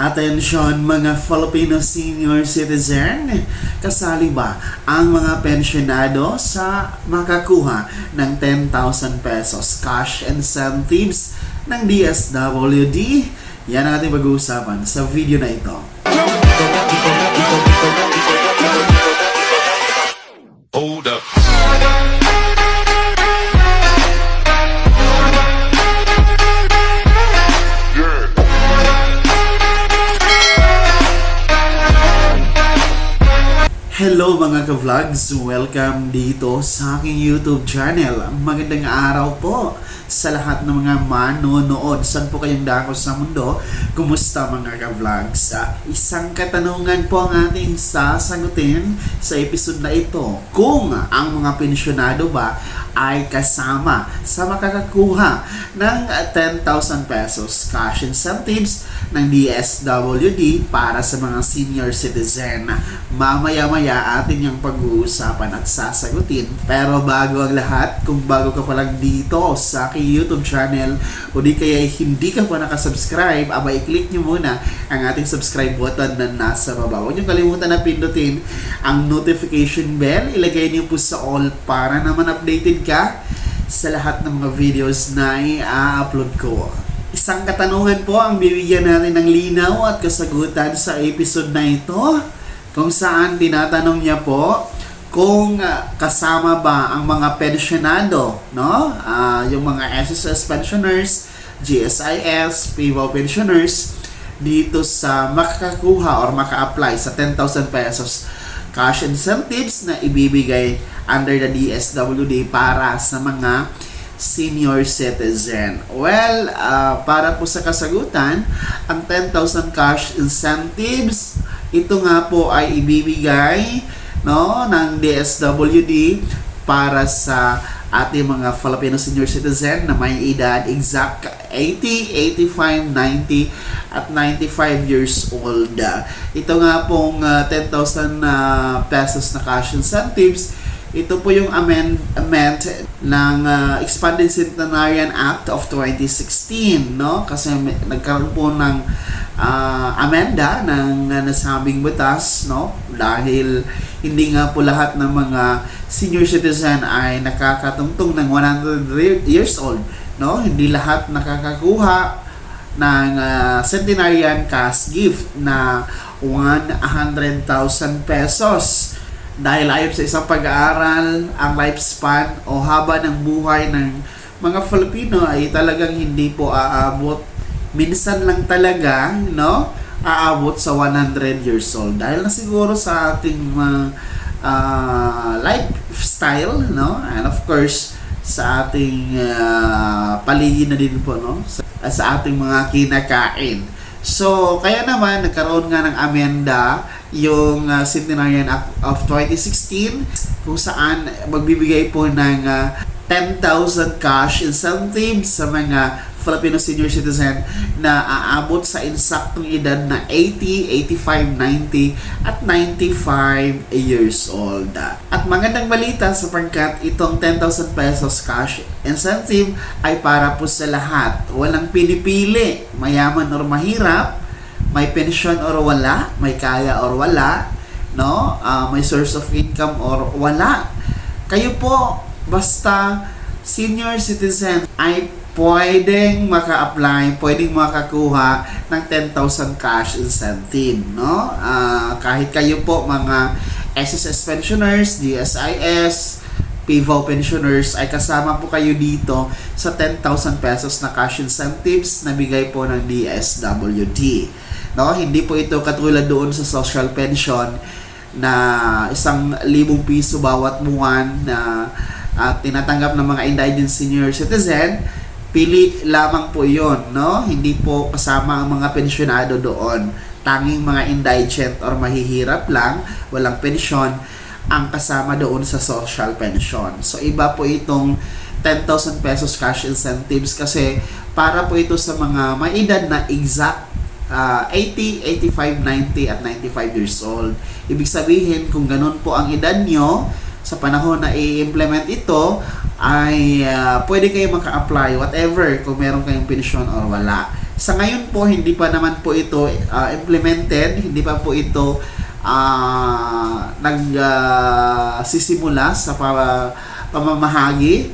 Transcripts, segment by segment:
Atensyon mga Filipino senior citizen, kasali ba ang mga pensyonado sa makakuha ng 10,000 pesos cash incentives ng DSWD? Yan ang ating pag-uusapan sa video na ito. Hold up. Hello mga ka-vlogs! Welcome dito sa aking YouTube channel. Magandang araw po sa lahat ng mga manonood. Saan po kayong dako sa mundo? Kumusta mga ka-vlogs? Isang katanungan po ang ating sasagutin sa episode na ito. Kung ang mga pensyonado ba ay kasama sa makakakuha ng 10,000 pesos cash incentives ng DSWD para sa mga senior citizen. Mamaya-maya atin yung pag-uusapan at sasagutin. Pero bago ang lahat, kung bago ka pa lang dito sa aking YouTube channel o di kaya hindi ka pa nakasubscribe, abay i-click nyo muna ang ating subscribe button na nasa baba. Huwag nyo kalimutan na pindutin ang notification bell. Ilagay nyo po sa all para naman updated ka sa lahat ng mga videos na i-upload ko. Isang katanungan po ang bibigyan natin ng linaw at kasagutan sa episode na ito, kung saan tinatanong niya po kung kasama ba ang mga pensyonado, no? Yung mga SSS pensioners, GSIS, PIVO pensioners dito sa makakuha or maka-apply sa 10,000 pesos cash incentives na ibibigay under the DSWD para sa mga senior citizen. Well, para po sa kasagutan, ang 10,000 cash incentives, ito nga po ay ibibigay ng DSWD para sa ating mga Filipino senior citizen na may edad exact 80, 85, 90 at 95 years old. Ito nga pong 10,000 pesos na cash incentives, ito po yung amendment ng Expanded Centenarian Act of 2016, no? Kasi nagkaroon po ng amenda ng nasabing batas, no? Dahil hindi nga po lahat ng mga senior citizen ay nakakatungtong ng 100 years old, no? Hindi lahat nakakakuha ng Centenarian cash gift na 100,000 pesos. Dahil ayon sa isang pag-aaral, ang lifespan o haba ng buhay ng mga Filipino ay talagang hindi po aabot. Minsan lang talaga, no? Aabot sa 100 years old. Dahil na siguro sa ating lifestyle, no? And of course, sa ating paligid na din po, no? Sa ating mga kinakain. So, kaya naman, nagkaroon nga ng amenda yung Centenarian Act of 2016 kung saan magbibigay po ng 10,000 cash incentives sa mga Filipino senior citizen na aabot sa insaktong edad na 80, 85, 90 at 95 years old. At magandang balita sapagkat itong 10,000 pesos cash incentive ay para po sa lahat. Walang pinipili, mayaman or mahirap, may pensyon or wala, may kaya or wala, no? May source of income or wala. Kayo po, basta senior citizen ay pwedeng maka-apply, pwedeng makakuha ng 10,000 cash incentive, no? Kahit kayo po mga SSS pensioners, GSIS, PIVO pensioners, ay kasama po kayo dito sa 10,000 pesos na cash incentives na bigay po ng DSWD. No, hindi po ito katulad doon sa social pension na 1,000 piso bawat buwan na tinatanggap ng mga indigent senior citizen. Pili lamang po yon, no? Hindi po kasama ang mga pensyonado doon. Tanging mga indigent or mahihirap lang, walang pensyon, ang kasama doon sa social pension. So iba po itong 10,000 pesos cash incentives kasi para po ito sa mga may edad na exact 80, 85, 90 at 95 years old. Ibig sabihin, kung ganun po ang edad nyo, sa panahon na i-implement ito, ay pwede kayo maka-apply whatever kung meron kayong pensyon or wala. Sa ngayon po, hindi pa naman po ito implemented, hindi pa po ito sisimula sa pamamahagi.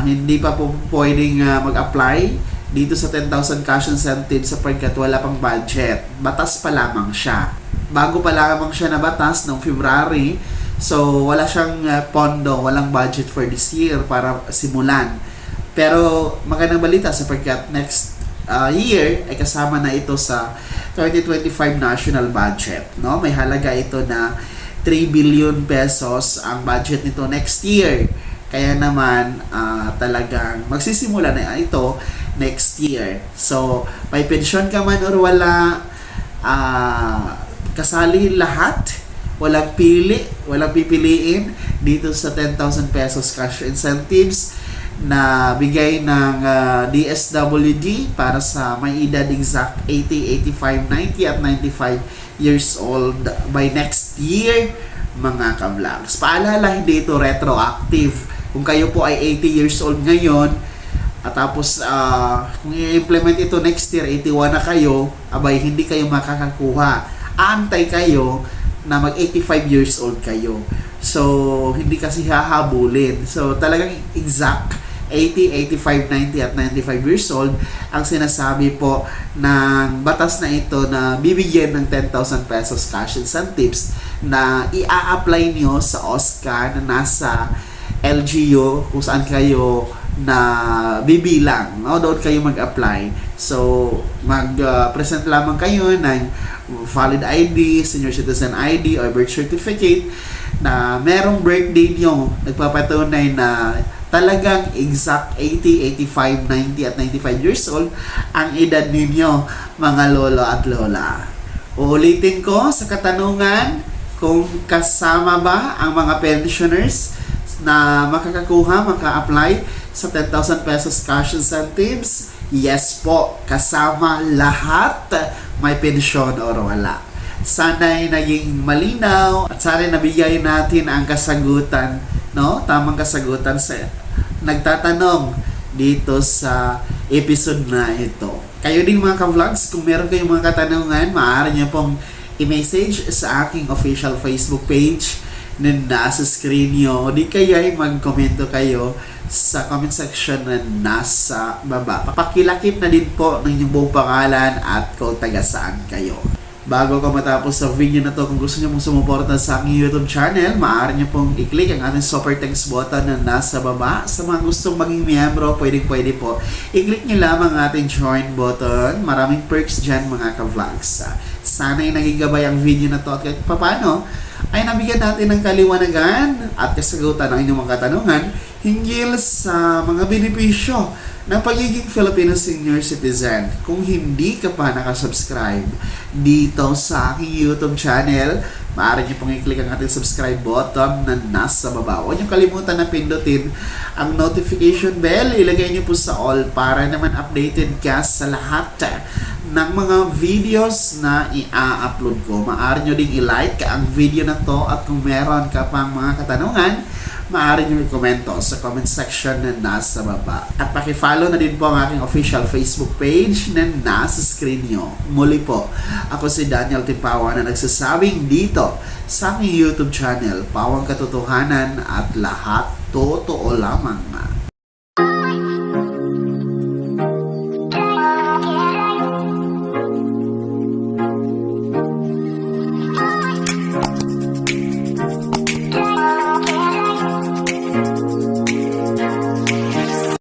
Hindi pa po pwedeng mag-apply dito sa 10,000 cash incentive sapagkat wala pang budget. Batas pa lamang siya. Bago pa lamang siya na batas noong February, so wala siyang pondo, walang budget for this year para simulan. Pero magandang balita sapagkat next year ay kasama na ito sa 2025 national budget, no? May halaga ito na 3 billion pesos ang budget nito next year. Kaya naman talagang magsisimula na ito next year. So, may pensyon ka man or wala, kasali lahat, walang pipiliin dito sa 10,000 pesos cash incentives na bigay ng DSWD para sa may edad exact 80, 85, 90 at 95 years old by next year, mga ka-vlogs. Paalala, hindi ito retroactive. Kung kayo po ay 80 years old ngayon at tapos kung i-implement ito next year, 81 na kayo, abay hindi kayo makakakuha. Aantay kayo na mag 85 years old kayo. So, hindi kasi hahabulin. So, talagang exact 80, 85, 90 at 95 years old ang sinasabi po ng batas na ito na bibigyan ng 10,000 pesos cash incentives na i-a-apply nyo sa OSCA na nasa LGU kung saan kayo na bibilang, no? Doon kayo mag-apply. So, mag-present lamang kayo ng valid ID, senior citizen ID or birth certificate na merong birthday nyo, nagpapatunay na talagang exact 80, 85, 90 at 95 years old ang edad ninyo, mga lolo at lola. Uulitin ko sa katanungan kung kasama ba ang mga pensioners na makakakuha, maka-apply sa 10,000 pesos cash incentives. Yes po, kasama lahat, may pensyon or wala. Sana'y naging malinaw at sana'y nabigay natin ang kasagutan, no? Tamang kasagutan sa nagtatanong dito sa episode na ito. Kayo din mga ka-vlogs, kung meron kayong mga katanungan, maaari niyo pong i-message sa aking official Facebook page na nasa screen nyo. O di kaya ay mag-komento kayo sa comment section na nasa baba. Pakilakip na din po ng inyong buong pangalan at kung taga saan kayo. Bago ko matapos sa video na to, kung gusto niyo mong sumuporta sa aking YouTube channel, maaari niyo pong i-click ang ating super thanks button na nasa baba. Sa mga gustong maging miyembro, pwede po. I-click niyo lamang ang ating join button. Maraming perks dyan mga ka-vlogs. Sana'y nagigabay ang video na to at kahit paano ay nabigyan natin ng kaliwanagan at kasagutan ng inyong mga katanungan hinggil sa mga benepisyo ng pagiging Filipino senior citizen. Kung hindi ka pa nakasubscribe dito sa aking YouTube channel, maaari niyo pong i-click ang ating subscribe button na nasa baba. Huwag niyo kalimutan na pindutin ang notification bell. Ilagay niyo po sa all para naman updated ka sa lahat ng mga videos na i-upload ko. Maaari nyo ding i-like ang video na to at kung meron ka pang mga katanungan, maaari nyo i-komento sa comment section na nasa baba. At paki-follow na din po ang aking official Facebook page na nasa screen nyo. Muli po, ako si Daniel Timpawa na nagsasabing dito sa aking YouTube channel, Pawang Katotohanan at lahat totoo lamang.